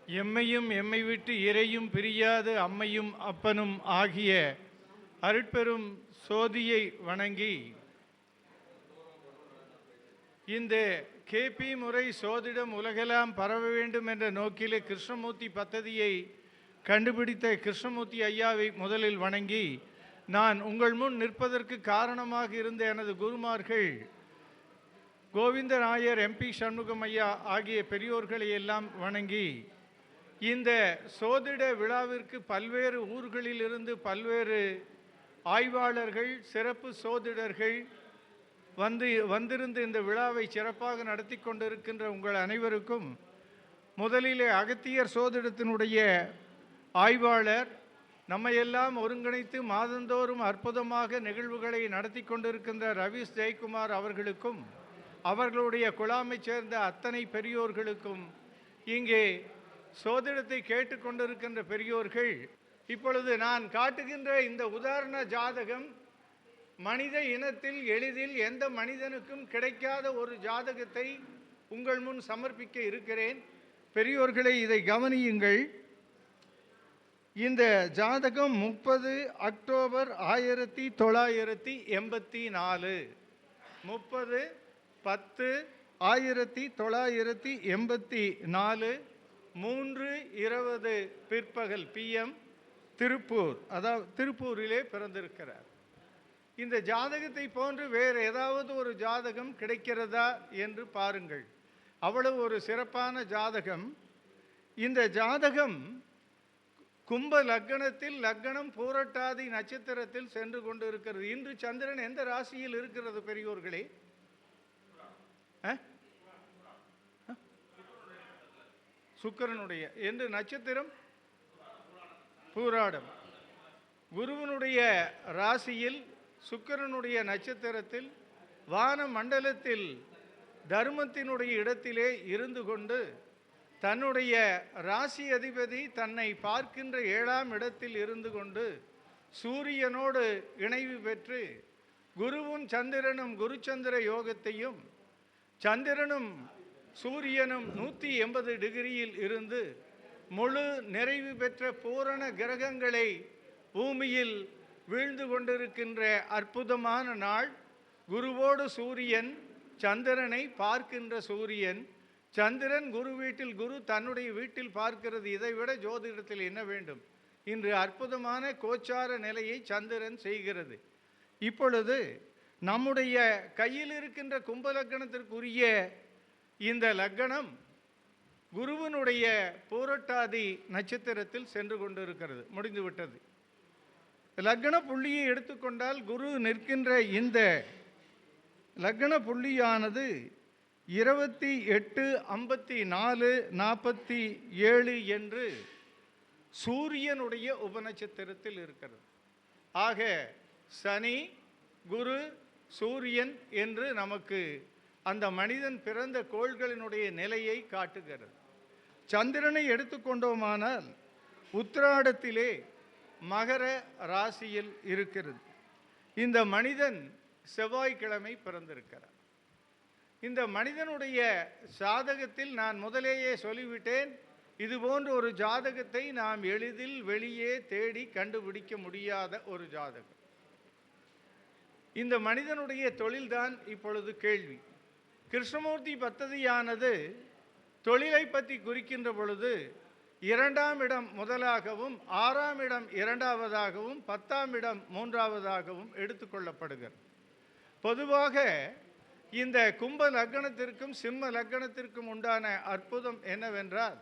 எம்மையும் எம்மை விட்டு இறையும் பிரியாது அம்மையும் அப்பனும் ஆகிய அருட்பெரும் சோதியை வணங்கி இந்த கேபி முறை சோதிடம் உலகெல்லாம் பரவ வேண்டும் என்ற நோக்கிலே கிருஷ்ணமூர்த்தி பத்ததியை கண்டுபிடித்த கிருஷ்ணமூர்த்தி ஐயாவை முதலில் வணங்கி நான் உங்கள் முன் நிற்பதற்கு காரணமாக இருந்த எனது குருமார்கள் கோவிந்தராயர் எம்பி சண்முகம் ஐயா ஆகிய பெரியோர்களை எல்லாம் வணங்கி இந்த சோதிட விழாவிற்கு பல்வேறு ஊர்களிலிருந்து பல்வேறு ஆய்வாளர்கள் சிறப்பு சோதிடர்கள் வந்திருந்து இந்த விழாவை சிறப்பாக நடத்தி கொண்டிருக்கின்ற உங்கள் அனைவருக்கும் முதலிலே அகத்தியர் சோதிடத்தினுடைய ஆய்வாளர் நம்மையெல்லாம் ஒருங்கிணைத்து மாதந்தோறும் அற்புதமாக நிகழ்வுகளை நடத்தி கொண்டிருக்கின்ற ரவீஷ் ஜெயக்குமார் அவர்களுக்கும் அவர்களுடைய குழாமைச் சேர்ந்த அத்தனை பெரியோர்களுக்கும் இங்கே சோதிடத்தை கேட்டுக்கொண்டிருக்கின்ற பெரியோர்கள் இப்பொழுது நான் காட்டுகின்ற இந்த உதாரண ஜாதகம் மனித இனத்தில் எளிதில் எந்த மனிதனுக்கும் கிடைக்காத ஒரு ஜாதகத்தை உங்கள் முன் சமர்ப்பிக்க இருக்கிறேன். பெரியோர்களை இதை கவனியுங்கள். இந்த ஜாதகம் 30 அக்டோபர் 1984 30/10/1984 3:20 பிற்பகல் PM திருப்பூர், அதாவது திருப்பூரிலே பிறந்திருக்கிறார். இந்த ஜாதகத்தை போன்று வேறு ஏதாவது ஒரு ஜாதகம் கிடைக்கிறதா என்று பாருங்கள். அவ்வளவு ஒரு சிறப்பான ஜாதகம். இந்த ஜாதகம் கும்ப லக்னத்தில் லக்னம் பூரட்டாதி நட்சத்திரத்தில் சென்று கொண்டு இருக்கிறது. இன்று சந்திரன் எந்த ராசியில் இருக்கிறது பெரியோர்களே? சுக்கிரனுடைய என்று நட்சத்திரம் பூராடம். குருவனுடைய ராசியில் சுக்கிரனுடைய நட்சத்திரத்தில் வான மண்டலத்தில் தர்மத்தினுடைய இடத்திலே இருந்து கொண்டு தன்னுடைய ராசி அதிபதி தன்னை பார்க்கின்ற 7ஆம் இடத்தில் இருந்து கொண்டு சூரியனோடு இணைவு பெற்று குருவும் சந்திரனும் குருச்சந்திர யோகத்தையும் சந்திரனும் சூரியனும் 180 டிகிரியில் இருந்து முழு நிறைவு பெற்ற பூரண கிரகங்களை பூமியில் வீழ்ந்து கொண்டிருக்கின்ற அற்புதமான நாள். குருவோடு சூரியன், சந்திரனை பார்க்கின்ற சூரியன், சந்திரன் குரு வீட்டில், குரு தன்னுடைய வீட்டில் பார்க்கிறது. இதைவிட ஜோதிடத்தில் என்ன வேண்டும்? இன்று அற்புதமான கோச்சார நிலையை சந்திரன் செய்கிறது. இப்பொழுது நம்முடைய கையில் இருக்கின்ற கும்ப லக்னத்திற்குரிய இந்த லக்னம் குருவனுடைய பூரட்டாதி நட்சத்திரத்தில் சென்று கொண்டிருக்கிறது. முடிந்துவிட்டது. லக்ன புள்ளியை எடுத்துக்கொண்டால் குரு நிற்கின்ற இந்த லக்ன புள்ளியானது 28/54/47 என்று சூரியனுடைய உபநட்சத்திரத்தில் இருக்கிறது. ஆக சனி, குரு, சூரியன் என்று நமக்கு அந்த மனிதன் பிறந்த கோள்களினுடைய நிலையை காட்டுகிறது. சந்திரனை எடுத்துக்கொண்டோமானால் உத்திராடத்திலே மகர ராசியில் இருக்கிறது. இந்த மனிதன் செவ்வாய்க்கிழமை பிறந்திருக்கிறார். இந்த மனிதனுடைய ஜாதகத்தில் நான் முதலேயே சொல்லிவிட்டேன், இது போன்ற ஒரு ஜாதகத்தை நாம் எளிதில் வெளியே தேடி கண்டுபிடிக்க முடியாத ஒரு ஜாதகம். இந்த மனிதனுடைய தொழில்தான் இப்பொழுது கேள்வி. கிருஷ்ணமூர்த்தி பத்ததியானது தொழிலை பற்றி குறிக்கின்ற பொழுது 2ஆம் இடம் முதலாகவும் 6ஆம் இடம் 2ஆவதாகவும் 10ஆம் இடம் 3ஆவதாகவும் எடுத்துக்கொள்ளப்படுகிறது. பொதுவாக இந்த கும்ப லக்னத்திற்கும் சிம்ம லக்னத்திற்கும் உண்டான அற்புதம் என்னவென்றால்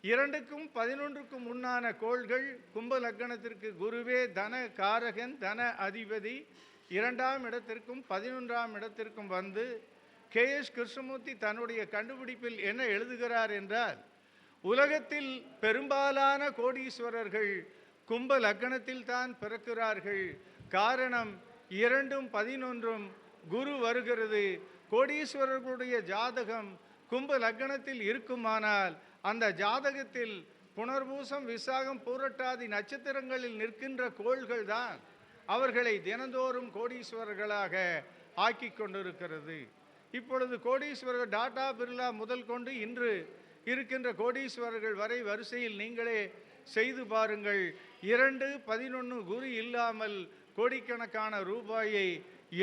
2க்கும் 11க்கும் முன்னான கோள்கள் கும்ப லக்னத்திற்கு குருவே தன காரகன், தன அதிபதி 2ஆம் இடத்திற்கும் 11ஆம் இடத்திற்கும் வந்து KS கிருஷ்ணமூர்த்தி தன்னுடைய கண்டுபிடிப்பில் என்ன எழுதுகிறார் என்றால், உலகத்தில் பெரும்பாலான கோடீஸ்வரர்கள் கும்ப லக்னத்தில் தான் பிறக்கிறார்கள். காரணம் 2ம் 11ம் குரு வருகிறது. கோடீஸ்வரர்களுடைய ஜாதகம் கும்ப லக்னத்தில் இருக்குமானால் அந்த ஜாதகத்தில் புனர்பூசம், விசாகம், பூரட்டாதி நட்சத்திரங்களில் நிற்கின்ற கோள்கள் தான் அவர்களை தினந்தோறும் கோடீஸ்வரர்களாக ஆக்கி கொண்டிருக்கிறது. இப்பொழுது கோடீஸ்வரர் டாடா பிர்லா முதல் கொண்டு இன்று இருக்கின்ற கோடீஸ்வரர்கள் வரை வரிசையில் நீங்களே செய்து பாருங்கள். 2, 11 குரு இல்லாமல் கோடிக்கணக்கான ரூபாயை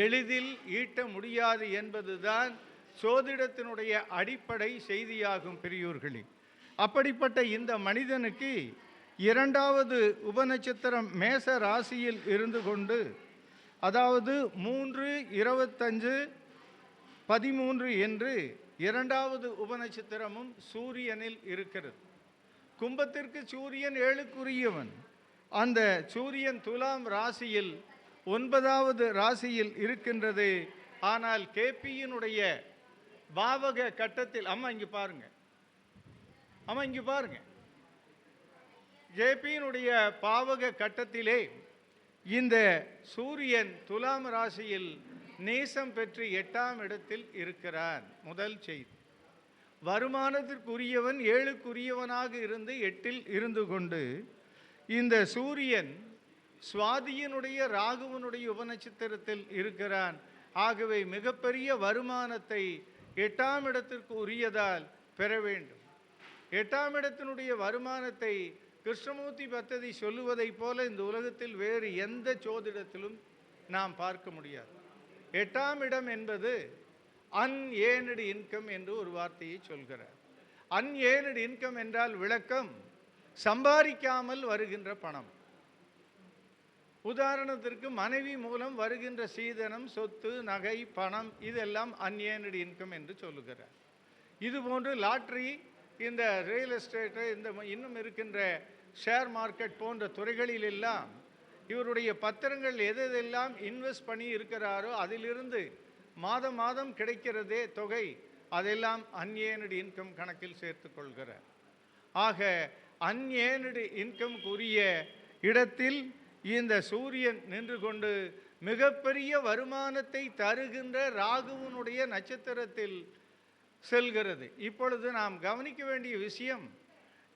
எளிதில் ஈட்ட முடியாது என்பதுதான் சோதிடத்தினுடைய அடிப்படை செய்தியாகும் பெரியோர்களே. அப்படிப்பட்ட இந்த மனிதனுக்கு 2வது உபநட்சத்திரம் மேச ராசியில் இருந்து கொண்டு, அதாவது 3, 25, 13 என்று 2வது உபநட்சத்திரமும் சூரியனில் இருக்கிறது. கும்பத்திற்கு சூரியன் 7க்குரியவன். அந்த சூரியன் துலாம் ராசியில் 9வது ராசியில் இருக்கின்றது. ஆனால் கேபியினுடைய பாவக கட்டத்தில், அம்மா இங்கே பாருங்க, அம்மா இங்கே பாருங்க, கேபியினுடைய பாவக கட்டத்திலே இந்த சூரியன் துலாம் ராசியில் நேசம் பெற்று 8ஆம் இடத்தில் இருக்கிறான். முதல் செய்தி. வருமானத்திற்குரியவன் 7க்குரியவனாக இருந்து 8இல் இருந்து கொண்டு, இந்த சூரியன் சுவாதியினுடைய ராகுவனுடைய உபநட்சத்திரத்தில் இருக்கிறான். ஆகவே மிகப்பெரிய வருமானத்தை 8ஆம் இடத்திற்கு உரியதால் பெற வேண்டும். 8ஆம் இடத்தினுடைய வருமானத்தை கிருஷ்ணமூர்த்தி பத்ததி சொல்லுவதைப் போல இந்த உலகத்தில் வேறு எந்த சோதிடத்திலும் நாம் பார்க்க முடியாது. 8ஆம் இடம் என்பது அன்ஏர்ன்டு இன்கம் என்று ஒரு வார்த்தையை சொல்கிறார். அன்ஏர்ன்டு இன்கம் என்றால் விளக்கம் சம்பாதிக்காமல் வருகின்ற பணம். உதாரணத்திற்கு மனைவி மூலம் வருகின்ற சீதனம், சொத்து, நகை, பணம், இதெல்லாம் அன்ஏர்ன்டு இன்கம் என்று சொல்லுகிறார். இதுபோன்று லாட்ரி, இந்த ரியல் எஸ்டேட்டு, இந்த இன்னும் இருக்கின்ற ஷேர் மார்க்கெட் போன்ற துறைகளில் எல்லாம் இவருடைய பத்திரங்கள் எதெல்லாம் இன்வெஸ்ட் பண்ணி இருக்கிறாரோ அதிலிருந்து மாதம் மாதம் கிடைக்கிறதே தொகை, அதெல்லாம் அன்ஏர்ன்டு இன்கம் கணக்கில் சேர்த்து கொள்கிறார். ஆக அன்ஏர்ன்டு இன்கம் உரிய இடத்தில் இந்த சூரியன் நின்று கொண்டு மிகப்பெரிய வருமானத்தை தருகின்ற ராகுவனுடைய நட்சத்திரத்தில் செல்கிறது. இப்பொழுது நாம் கவனிக்க வேண்டிய விஷயம்,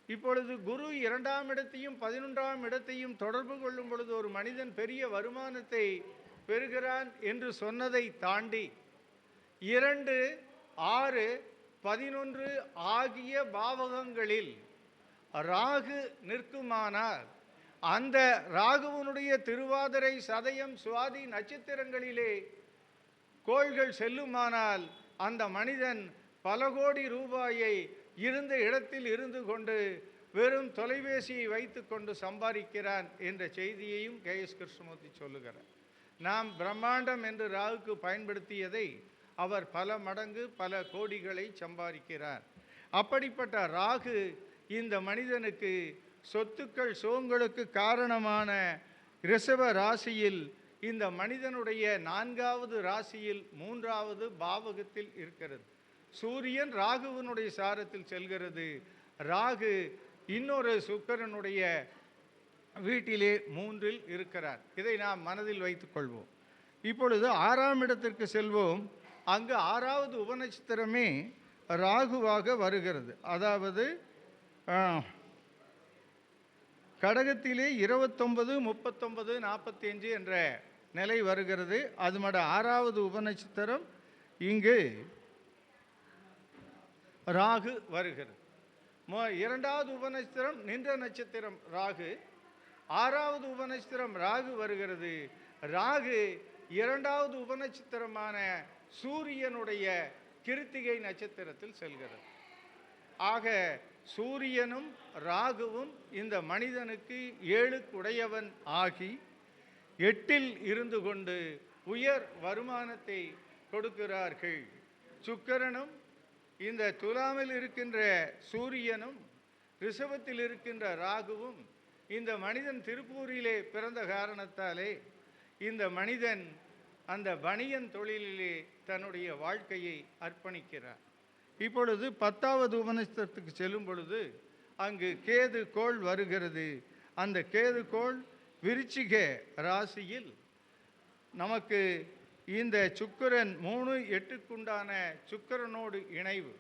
இப்பொழுது குரு 2ஆம் இடத்தையும் 11ஆம் இடத்தையும் தொடர்பு கொள்ளும் பொழுது ஒரு மனிதன் பெரிய வருமானத்தை பெறுகிறான் என்று சொன்னதை தாண்டி 2, 6, 11 ஆகிய பாவகங்களில் ராகு நிற்குமானால், அந்த ராகுவனுடைய திருவாதிரை, சதயம், சுவாதி நட்சத்திரங்களிலே கோள்கள் செல்லுமானால் அந்த மனிதன் பல கோடி ரூபாயை இருந்த இடத்தில் இருந்து கொண்டு வெறும் தொலைபேசியை வைத்து கொண்டு சம்பாதிக்கிறான் என்ற செய்தியையும் KS கிருஷ்ணமூர்த்தி சொல்லுகிறார். நாம் பிரம்மாண்டம் என்று ராகுக்கு பயன்படுத்தியதை அவர் பல மடங்கு பல கோடிகளை சம்பாதிக்கிறார். அப்படிப்பட்ட ராகு இந்த மனிதனுக்கு சொத்துக்கள் சுகங்களுக்கு காரணமான ரிஷப ராசியில், இந்த மனிதனுடைய 4வது ராசியில் 3வது பாவகத்தில் இருக்கிறது. சூரியன் ராகுவனுடைய சாரத்தில் செல்கிறது. ராகு இன்னொரு சுக்கிரனுடைய வீட்டிலே 3இல் இருக்கிறார். இதை நாம் மனதில் வைத்துக் கொள்வோம். இப்பொழுது 6ஆம் இடத்திற்கு செல்வோம். அங்கு 6வது உபநட்சத்திரமே ராகுவாக வருகிறது. அதாவது கடகத்திலே 29, 39, 45 என்ற நிலை வருகிறது. அது மட 6வது உபநட்சத்திரம் இங்கு ராகு வருகிறது. 2வது உபநட்சத்திரம் நின்ற நட்சத்திரம் ராகு, 6வது உபநட்சத்திரம் ராகு வருகிறது. ராகு 2வது உபநட்சத்திரமான சூரியனுடைய கிருத்திகை நட்சத்திரத்தில் செல்கிறது. ஆக சூரியனும் ராகுவும் இந்த மனிதனுக்கு 7க்குடையவன் ஆகி 8இல் இருந்து கொண்டு உயர் வருமானத்தை கொடுக்கிறார்கள். சுக்கிரனும் இந்த துலாமில் இருக்கின்ற சூரியனும் ரிஷபத்தில் இருக்கின்ற ராகுவும் இந்த மனிதன் திருப்பூரிலே பிறந்த காரணத்தாலே இந்த மனிதன் அந்த பனியன் தொழிலிலே தன்னுடைய வாழ்க்கையை அர்ப்பணிக்கிறார். இப்பொழுது 10வது உபநட்சத்திரத்துக்கு செல்லும் பொழுது அங்கு கேது கோள் வருகிறது. அந்த கேது கோள் விருச்சிக ராசியில் நமக்கு இந்த சுக்கிரன் 3, 8க்குண்டான சுக்கிரனோடு இணைவு.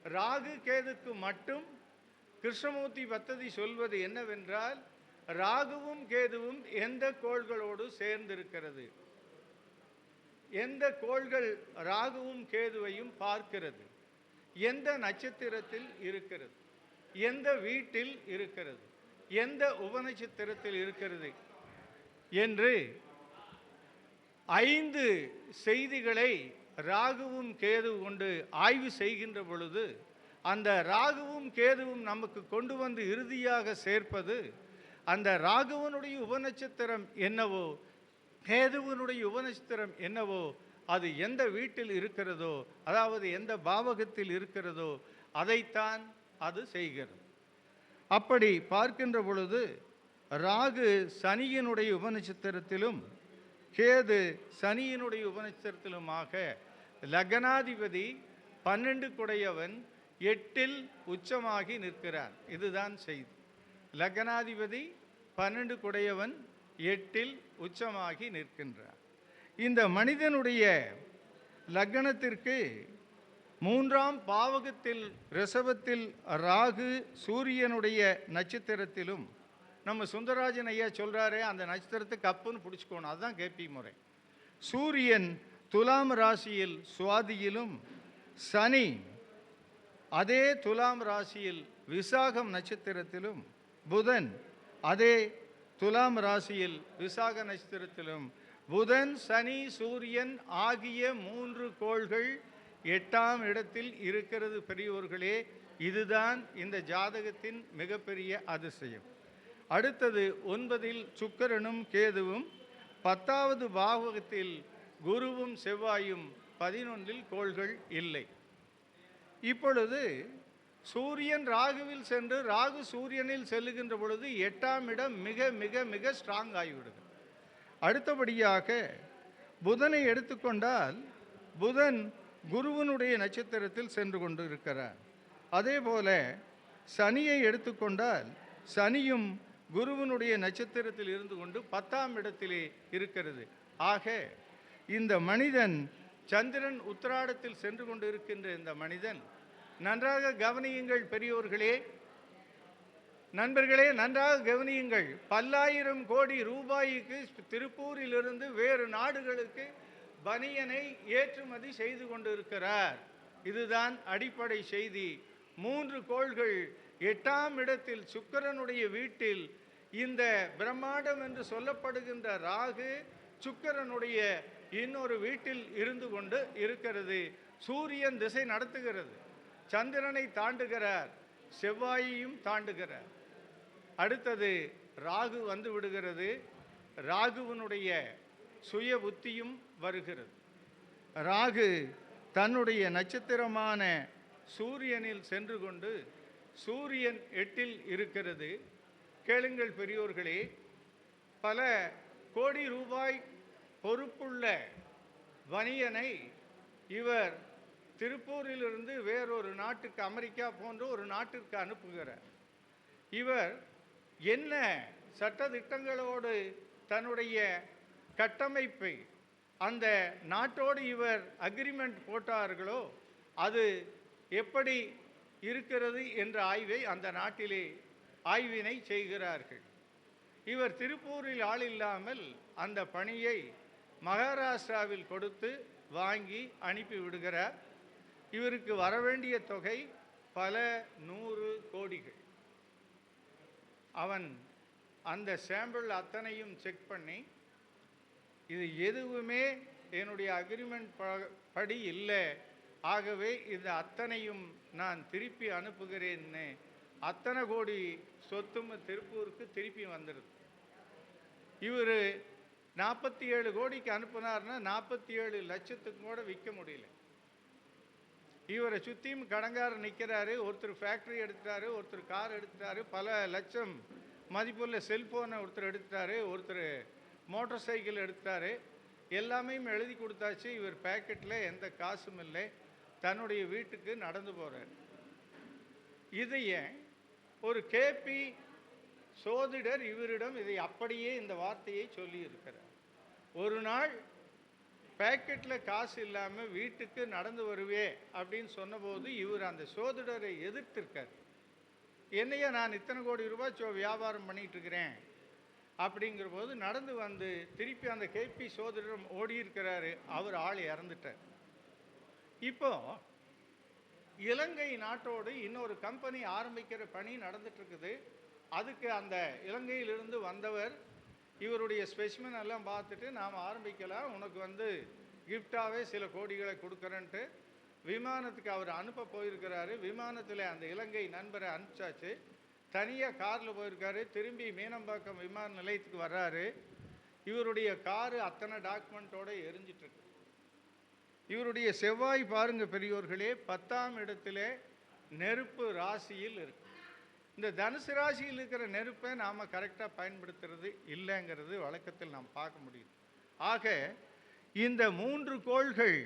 ராகு கேதுக்கு மட்டும் கிருஷ்ணமூர்த்தி பத்ததி சொல்வது என்னவென்றால், ராகுவும் கேதுவும் எந்த கோள்களோடு சேர்ந்திருக்கிறது, எந்த கோள்கள் ராகுவும் கேதுவையும் பார்க்கிறது, எந்த நட்சத்திரத்தில் இருக்கிறது, எந்த வீட்டில் இருக்கிறது, எந்த உபநட்சத்திரத்தில் இருக்கிறது என்று 5 செய்திகளை ராகுவும் கேது கொண்டு ஆய்வு செய்கின்ற பொழுது, அந்த ராகுவும் கேதுவும் நமக்கு கொண்டு வந்து இறுதியாக சேர்ப்பது, அந்த ராகுவனுடைய உபநட்சத்திரம் என்னவோ, கேதுவனுடைய உபநட்சத்திரம் என்னவோ, அது எந்த வீட்டில் இருக்கிறதோ, அதாவது எந்த பாவகத்தில் இருக்கிறதோ அதைத்தான் அது செய்கிறது. அப்படி பார்க்கின்ற பொழுது ராகு சனியினுடைய உபநட்சத்திரத்திலும் கேது சனியினுடைய உபநட்சத்திரத்திலுமாக லக்னாதிபதி 12 குடையவன் 8இல் உச்சமாகி நிற்கிறார். இதுதான் செய்தி. லக்னாதிபதி 12 குடையவன் 8இல் உச்சமாகி நிற்கின்றார். இந்த மனிதனுடைய லக்னத்திற்கு 3ஆம் பாவகத்தில் ரிஷபத்தில் ராகு சூரியனுடைய நட்சத்திரத்திலும், நம்ம சுந்தரராஜன் ஐயா சொல்கிறாரே அந்த நட்சத்திரத்துக்கு அப்புன்னு பிடிச்சிக்கணும், அதுதான் கேபி முறை. சூரியன் துலாம் ராசியில் சுவாதியிலும், சனி அதே துலாம் ராசியில் விசாகம் நட்சத்திரத்திலும், புதன் அதே துலாம் ராசியில் விசாக நட்சத்திரத்திலும், புதன் சனி சூரியன் ஆகிய 3 கோள்கள் 8ஆம் இடத்தில் இருக்கிறது. பெரியோர்களே, இதுதான் இந்த ஜாதகத்தின் மிகப்பெரிய அதிசயம். அடுத்தது 9இல் சுக்கிரனும் கேதுவும், 10வது பாவகத்தில் குருவும் செவ்வாயும், 11இல் கோள்கள் இல்லை. இப்பொழுது சூரியன் ராகுவில் சென்று ராகு சூரியனில் செல்லுகின்ற பொழுது 8ஆம் இடம் மிக மிக மிக ஸ்ட்ராங் ஆகிவிடுது. அடுத்தபடியாக புதனை எடுத்துக்கொண்டால் புதன் குருவனுடைய நட்சத்திரத்தில் சென்று கொண்டு இருக்கிறார். அதே போல சனியை எடுத்துக்கொண்டால் சனியும் குருவனுடைய நட்சத்திரத்தில் இருந்து கொண்டு 10ஆம் இடத்திலே இருக்கிறது. ஆக இந்த மனிதன் சந்திரன் உத்திராடத்தில் சென்று கொண்டு இருக்கின்ற இந்த மனிதன், நன்றாக கவனியுங்கள் பெரியோர்களே, நண்பர்களே, நன்றாக கவனியுங்கள். பல்லாயிரம் கோடி ரூபாய்க்கு திருப்பூரிலிருந்து வேறு நாடுகளுக்கு பனியனை ஏற்றுமதி செய்து கொண்டிருக்கிறார். இதுதான் அடிப்படை செய்தி. 3 கோள்கள் 8ஆம் இடத்தில் சுக்கிரனுடைய வீட்டில், இந்த பிரம்மாண்டம் என்று சொல்லப்படுகின்ற ராகு சுக்கிரனுடைய இன்னொரு வீட்டில் இருந்து கொண்டு இருக்கிறது. சூரியன் திசை நடத்துகிறது, சந்திரனை தாண்டுகிறார், செவ்வாயையும் தாண்டுகிறார். அடுத்தது ராகு வந்து விடுகிறது, ராகுவனுடைய சுய புத்தியும் வருகிறது. ராகு தன்னுடைய நட்சத்திரமான சூரியனில் சென்று கொண்டு சூரியன் 8இல் இருக்கிறது. கேளுங்கள் பெரியோர்களே, பல கோடி ரூபாய் பொறுப்புள்ள வணிகனை இவர் திருப்பூரிலிருந்து வேறொரு நாட்டுக்கு, அமெரிக்கா போன்ற ஒரு நாட்டிற்கு அனுப்புகிறார். இவர் என்ன சட்டதிட்டங்களோடு தன்னுடைய கட்டமைப்பை அந்த நாட்டோடு இவர் அக்ரிமெண்ட் போட்டார்களோ அது எப்படி இருக்கிறது என்ற ஆய்வை அந்த நாட்டிலே ஆய்வினை செய்கிறார்கள். இவர் திருப்பூரில் ஆள் இல்லாமல் அந்த பணியை மகாராஷ்டிராவில் கொடுத்து வாங்கி அனுப்பி விடுகிறார். இவருக்கு வரவேண்டிய தொகை பல 100 கோடிகள். அவன் அந்த சாம்பிள் அத்தனையும் செக் பண்ணி, இது எதுவுமே என்னுடைய அக்ரிமெண்ட் படி இல்லை, ஆகவே இது அத்தனையும் நான் திருப்பி அனுப்புகிறேன்னு அத்தனை கோடி சொத்தும் திருப்பூருக்கு திருப்பி வந்துடுது. இவர் 47 கோடிக்கு அனுப்புனார்னா 47 லட்சத்துக்கு கூட விற்க முடியல. இவரை சுற்றியும் கடங்காரர் நிற்கிறாரு. ஒருத்தர் ஃபேக்ட்ரி எடுத்துட்டாரு, ஒருத்தர் கார் எடுத்துட்டாரு, பல லட்சம் மதிப்புள்ள செல்ஃபோனை ஒருத்தர் எடுத்துட்டாரு, ஒருத்தர் மோட்டார் சைக்கிள் எடுத்துட்டாரு. எல்லாமே எழுதி கொடுத்தாச்சு. இவர் பேக்கெட்டில் எந்த காசும் இல்லை, தன்னுடைய வீட்டுக்கு நடந்து போகிறார். இதையே ஒரு கேபி சோதிடர் இவரிடம் இதை அப்படியே இந்த வார்த்தையை சொல்லி இருக்கிறார். ஒரு நாள் பேக்கெட்டில் காசு இல்லாமல் வீட்டுக்கு நடந்து வருவே அப்படின்னு சொன்னபோது இவர் அந்த சோதிடரை எதிர்த்திருக்கார். என்னையா நான் இத்தனை கோடி ரூபாய் வியாபாரம் பண்ணிகிட்டு இருக்கிறேன் அப்படிங்கிற போது நடந்து வந்து திருப்பி அந்த கேபி சோதிடர் ஓடி இருக்கிறாரு. அவர் ஆள் இறந்துட்டார். இப்போ இலங்கை நாட்டோடு இன்னொரு கம்பெனி ஆரம்பிக்கிற பணி நடந்துட்டு இருக்குது. அதுக்கு அந்த இலங்கையிலிருந்து வந்தவர் இவருடைய ஸ்பெசிமன் எல்லாம் பார்த்துட்டு நாம் ஆரம்பிக்கலாம், உனக்கு வந்து கிஃப்டாகவே சில கோடிகளை கொடுக்குறேன்ட்டு விமானத்துக்கு அவர் அனுப்ப போயிருக்கிறாரு. விமானத்தில் அந்த இலங்கை நண்பரை அனுப்பிச்சாச்சு. தனியாக காரில் போயிருக்காரு. திரும்பி மீனம்பாக்கம் விமான நிலையத்துக்கு வர்றாரு. இவருடைய காரு அத்தனை டாக்குமெண்ட்டோடு எரிஞ்சிட்ருக்கு. இவருடைய செவ்வாய் பாருங்க பெரியோர்களே, 10ஆம் இடத்துல நெருப்பு ராசியில் இருக்கு. இந்த தனுசு ராசியில் இருக்கிற நெருப்பை நாம் கரெக்டாக பயன்படுத்துறது இல்லைங்கிறது வழக்கத்தில் நாம் பார்க்க முடியுது. ஆக இந்த 3 கோள்கள்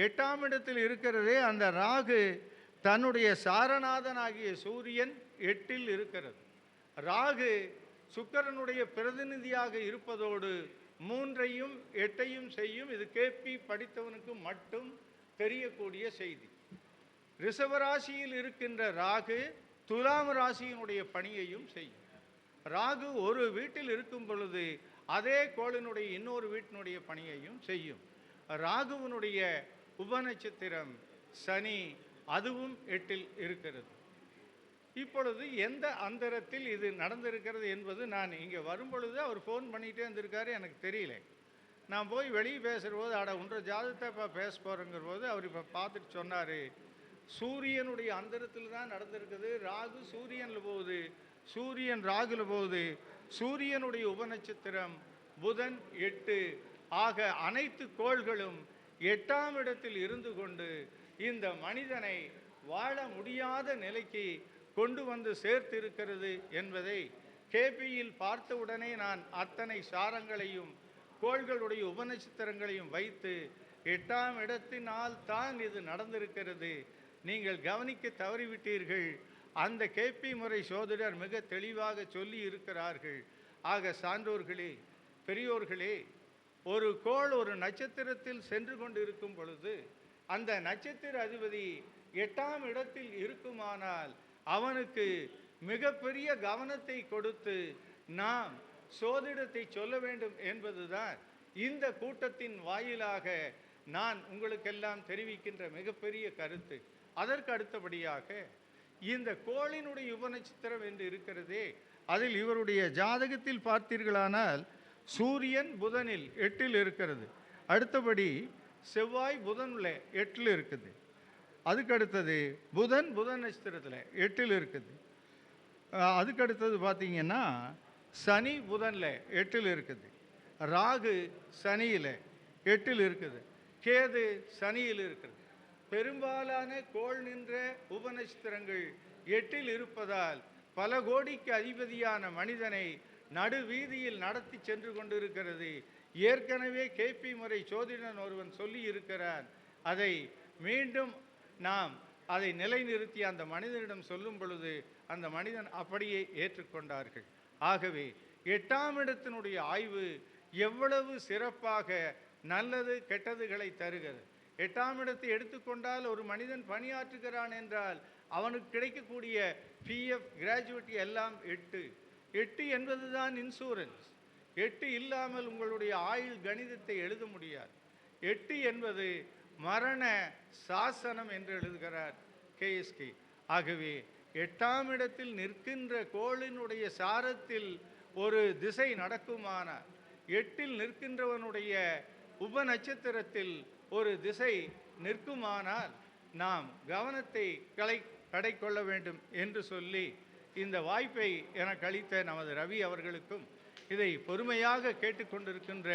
8ஆம் இடத்தில் இருக்கிறதே, அந்த ராகு தன்னுடைய சாரநாதனாகிய சூரியன் 8இல் இருக்கிறது. ராகு சுக்கிரனுடைய பிரதிநிதியாக இருப்பதோடு 3ஐயும் 8ஐயும் செய்யும். இது கேபி படித்தவனுக்கு மட்டும் தெரியக்கூடிய செய்தி. ரிஷபராசியில் இருக்கின்ற ராகு துலாம் ராசியினுடைய பணியையும் செய்யும். ராகு ஒரு வீட்டில் இருக்கும் பொழுது அதே கோளினுடைய இன்னொரு வீட்டினுடைய பணியையும் செய்யும். ராகுவினுடைய உபநட்சத்திரம் சனி, அதுவும் 8இல் இருக்கிறது. இப்பொழுது எந்த அந்தரத்தில் இது நடந்திருக்கிறது என்பது, நான் இங்கே வரும்பொழுது அவர் ஃபோன் பண்ணிகிட்டே இருந்திருக்காரு, எனக்கு தெரியல. நான் போய் வெளியே பேசுகிற போது, உன்ற ஜாதகத்தை இப்போ பேச போகிறேங்கிற போது அவர் இப்போ பார்த்துட்டு சொன்னார், சூரியனுடைய அந்தரத்தில் தான் நடந்திருக்குது. ராகு சூரியனில் போகுது, சூரியன் ராகுல போகுது. சூரியனுடைய உபநட்சத்திரம் புதன் 8. ஆக அனைத்து கோள்களும் 8ஆம் இடத்தில் இருந்து கொண்டு இந்த மனிதனை வாழ முடியாத நிலைக்கு கொண்டு வந்து சேர்த்திருக்கிறது என்பதை கேபியில் பார்த்தவுடனே நான் அத்தனை சாரங்களையும் கோள்களுடைய உபநட்சத்திரங்களையும் வைத்து 8ஆம் இடத்தினால் தான் இது நடந்திருக்கிறது, நீங்கள் கவனிக்க தவறிவிட்டீர்கள். அந்த கேபி முறை சோதிடர் மிக தெளிவாக சொல்லி இருக்கிறார்கள். ஆக சான்றோர்களே, பெரியோர்களே, ஒரு கோள் ஒரு நட்சத்திரத்தில் சென்று கொண்டு இருக்கும் பொழுது அந்த நட்சத்திர அதிபதி 8ஆம் இடத்தில் இருக்குமானால் அவனுக்கு மிகப்பெரிய கவனத்தை கொடுத்து நாம் சோதிடத்தை சொல்ல வேண்டும் என்பதுதான் இந்த கூட்டத்தின் வாயிலாக நான் உங்களுக்கெல்லாம் தெரிவிக்கின்ற மிகப்பெரிய கருத்து. அதற்கு அடுத்தபடியாக இந்த கோளினுடைய உபநட்சத்திரம் என்று இருக்கிறதே, அதில் இவருடைய ஜாதகத்தில் பார்த்தீர்களானால் சூரியன் புதனில் 8இல் இருக்கிறது. அடுத்தபடி செவ்வாய் புதனில் 8இல் இருக்குது. அதுக்கு அடுத்தது புதன் நட்சத்திரத்தில் 8இல் இருக்குது. அதுக்கு அடுத்தது பார்த்தீங்கன்னா சனி புதனில் 8இல் இருக்குது. ராகு சனியில் 8இல் இருக்குது. கேது சனியில் இருக்குது. பெரும்பாலான கோள் நின்ற உபநட்சத்திரங்கள் 8இல் இருப்பதால் பல கோடிக்கு அதிபதியான மனிதனை நடுவீதியில் நடத்தி சென்று கொண்டிருக்கிறது. ஏற்கனவே கேபி முறை சோதிடன் ஒருவன் சொல்லி இருக்கிறான். அதை மீண்டும் நாம் அதை நிலைநிறுத்தி அந்த மனிதனிடம் சொல்லும் பொழுது அந்த மனிதன் அப்படியே ஏற்றுக்கொண்டார்கள். ஆகவே 8ஆம் இடத்தினுடைய ஆய்வு எவ்வளவு சிறப்பாக நல்லது கெட்டதுகளை தருகிறது. 8ஆம் இடத்தை எடுத்துக்கொண்டால் ஒரு மனிதன் பணியாற்றுகிறான் என்றால் அவனுக்கு கிடைக்கக்கூடிய பிஎஃப் கிராஜுவேட்டி எல்லாம் 8 என்பதுதான் இன்சூரன்ஸ். 8 இல்லாமல் உங்களுடைய ஆயுள் கணிதத்தை எழுத முடியாது. 8 என்பது மரண சாசனம் என்று எழுதுகிறார் கேஎஸ்கே. ஆகவே 8ஆம் இடத்தில் நிற்கின்ற கோளினுடைய சாரத்தில் ஒரு திசை நடக்குமானால், 8இல் நிற்கின்றவனுடைய உப நட்சத்திரத்தில் ஒரு திசை நிற்குமானால் நாம் கவனத்தை கடை கொள்ள வேண்டும் என்று சொல்லி இந்த வாய்ப்பை எனக்கு அளித்த நமது ரவி அவர்களுக்கும் இதை பொறுமையாக கேட்டுக்கொண்டிருக்கின்ற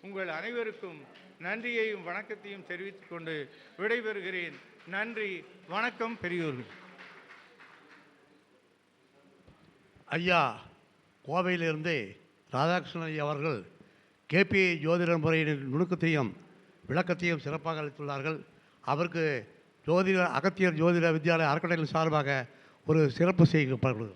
உங்கள் அனைவருக்கும் நன்றியையும் வணக்கத்தையும் தெரிவித்துக் கொண்டு விடைபெறுகிறேன். நன்றி, வணக்கம் பெரியோர்கள். ஐயா கோவையிலிருந்து ராதாகிருஷ்ணன் ஐயா அவர்கள் கேபி ஜோதிட முறையின் நுணுக்கத்தையும் விளக்கத்தையும் சிறப்பாக அளித்துள்ளார்கள். அவருக்கு அகத்தியர் ஜோதிட வித்யாலய அறக்கட்டளை சார்பாக ஒரு சிறப்பு செய்யப்படுகிறது.